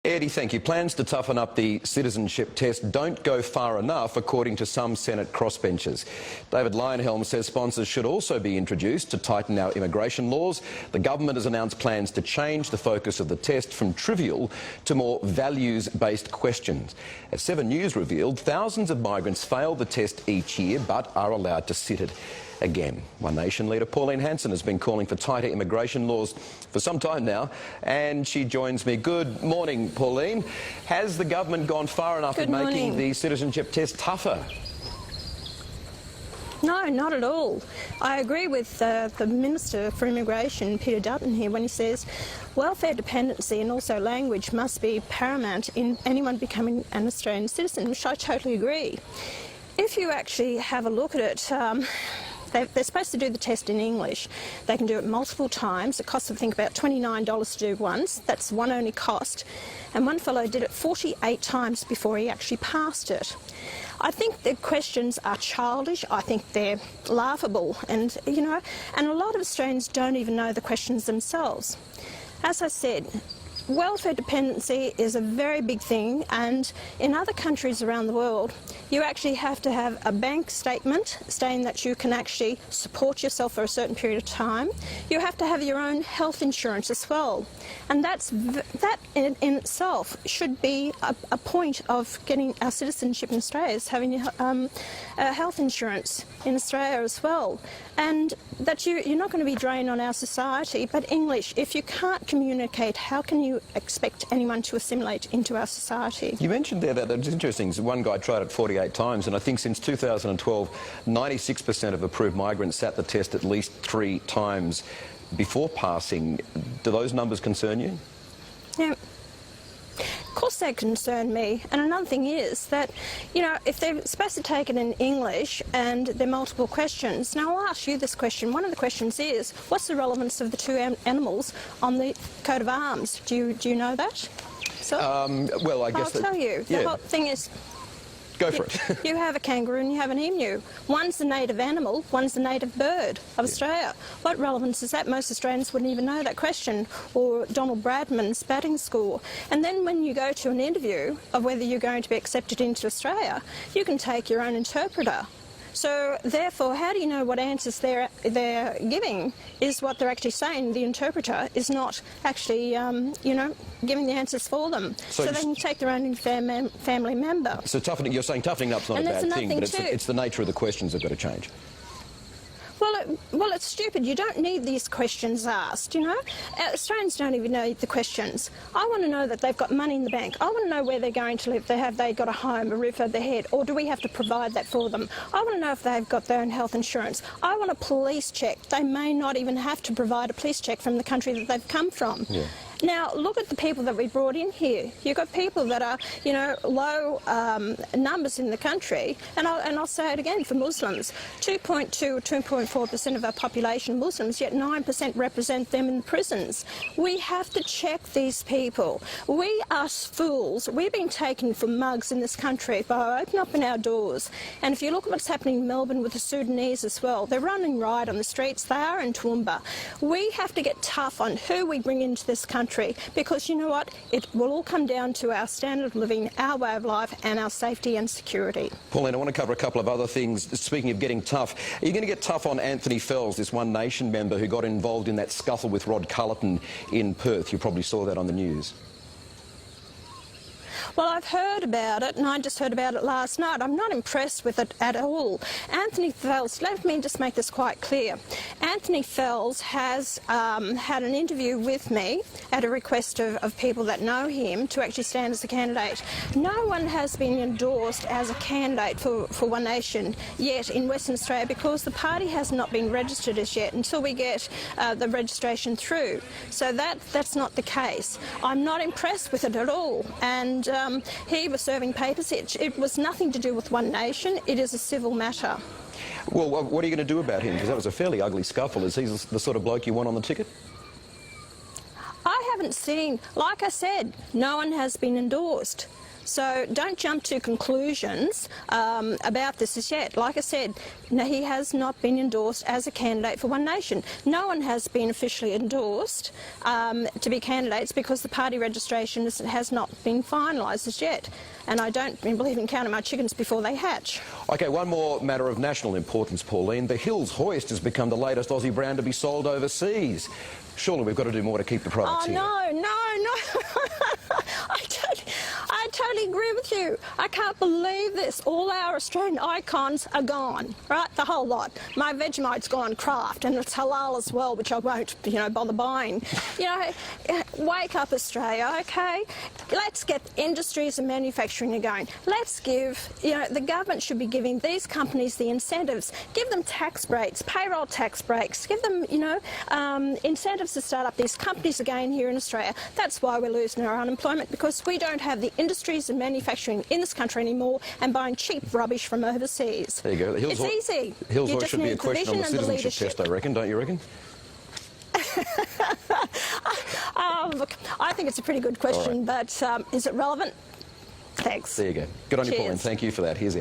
Eddie, thank you. Plans to toughen up the citizenship test don't go far enough, according to some Senate crossbenchers. David Lionhelm says sponsors should also be introduced to tighten our immigration laws. The government has announced plans to change the focus of the test from trivial to more values-based questions. As 7 News revealed, thousands of migrants fail the test each year but are allowed to sit it again. One Nation leader Pauline Hanson has been calling for tighter immigration laws for some time now, and she joins me. Good morning, Pauline. Has the government gone far enough in making the citizenship test tougher? No, not at all. I agree with the Minister for Immigration, Peter Dutton, here when he says welfare dependency and also language must be paramount in anyone becoming an Australian citizen, which I totally agree. If you actually have a look at it, they're supposed to do the test in English. They can do it multiple times. It costs, I think, about $29 to do once. That's one only cost. And one fellow did it 48 times before he actually passed it. I think the questions are childish. I think they're laughable. And, you know, and a lot of Australians don't even know the questions themselves. As I said, welfare dependency is a very big thing, and in other countries around the world you actually have to have a bank statement stating that you can actually support yourself for a certain period of time. You have to have your own health insurance as well, and that in itself should be a point of getting our citizenship in Australia, is having health insurance in Australia as well, and that you're not going to be drained on our society. But English, if you can't communicate, how can you expect anyone to assimilate into our society? You mentioned there that it's interesting. One guy tried it 48 times, and I think since 2012, 96% of approved migrants sat the test at least 3 times before passing. Do those numbers concern you? Yeah. Of course they concern me. And another thing is that, you know, if they're supposed to take it in English and there are multiple questions, now I'll ask you this question. One of the questions is, what's the relevance of the 2 animals on the coat of arms? Do you know that? So, well, I guess I'll tell you. Yeah. The whole thing is, go for it. You have a kangaroo and you have an emu. One's the native animal, one's the native bird of Australia. What relevance is that? Most Australians wouldn't even know that question, or Donald Bradman's batting score. And then when you go to an interview of whether you're going to be accepted into Australia, you can take your own interpreter. So therefore, how do you know what answers they're giving is what they're actually saying? The interpreter is not actually, you know, giving the answers for them. So they can take their own family member. So you're saying toughening up's not a bad thing, but it's the nature of the questions that have got to change. Well, it's stupid. You don't need these questions asked, you know. Australians don't even know the questions. I want to know that they've got money in the bank. I want to know where they're going to live. Have they got a home, a roof over their head, or do we have to provide that for them? I want to know if they've got their own health insurance. I want a police check. They may not even have to provide a police check from the country that they've come from. Yeah. Now, look at the people that we brought in here. You've got people that are, you know, low numbers in the country, and I'll say it again for Muslims. 2.2 or 2.4% of our population Muslims, yet 9% represent them in prisons. We have to check these people. We are fools. We're being taken for mugs in this country by opening up our doors. And if you look at what's happening in Melbourne with the Sudanese as well, they're running riot on the streets. They are in Toowoomba. We have to get tough on who we bring into this country, because you know what, it will all come down to our standard of living, our way of life, and our safety and security. Pauline, I want to cover a couple of other things. Speaking of getting tough, are you going to get tough on Anthony Fells, this One Nation member who got involved in that scuffle with Rod Culleton in Perth? You probably saw that on the news. Well, I've heard about it, and I just heard about it last night. I'm not impressed with it at all. Anthony Fells, let me just make this quite clear. Anthony Fells has had an interview with me at a request of people that know him to actually stand as a candidate. No one has been endorsed as a candidate for One Nation yet in Western Australia, because the party has not been registered as yet until we get the registration through. So that's not the case. I'm not impressed with it at all. And he was serving papers. It was nothing to do with One Nation. It is a civil matter. Well, what are you going to do about him? Because that was a fairly ugly scuffle. Is he the sort of bloke you want on the ticket? I haven't seen, like I said, no one has been endorsed. So don't jump to conclusions about this as yet. Like I said, no, he has not been endorsed as a candidate for One Nation. No one has been officially endorsed to be candidates because the party registration has not been finalised as yet. And I don't believe in counting my chickens before they hatch. OK, one more matter of national importance, Pauline. The Hills hoist has become the latest Aussie brand to be sold overseas. Surely we've got to do more to keep the products here. Oh, no. I totally agree with you. I can't believe this. All our Australian icons are gone, right? The whole lot. My Vegemite's gone Kraft, and it's halal as well, which I won't, bother buying. Wake up, Australia, OK? Let's get industries and manufacturing going. Let's give, the government should be giving these companies the incentives. Give them tax breaks, payroll tax breaks. Give them, incentives to start up these companies again here in Australia. That's why we're losing our unemployment, because we don't have the industries and manufacturing in this country anymore and buying cheap rubbish from overseas. There you go. It's easy. Hills hoist should be a question on the citizenship test, I reckon, don't you reckon? Look, I think it's a pretty good question, but is it relevant? Thanks. There you go. Good on you, Cheers. Pauline. Thank you for that. Here's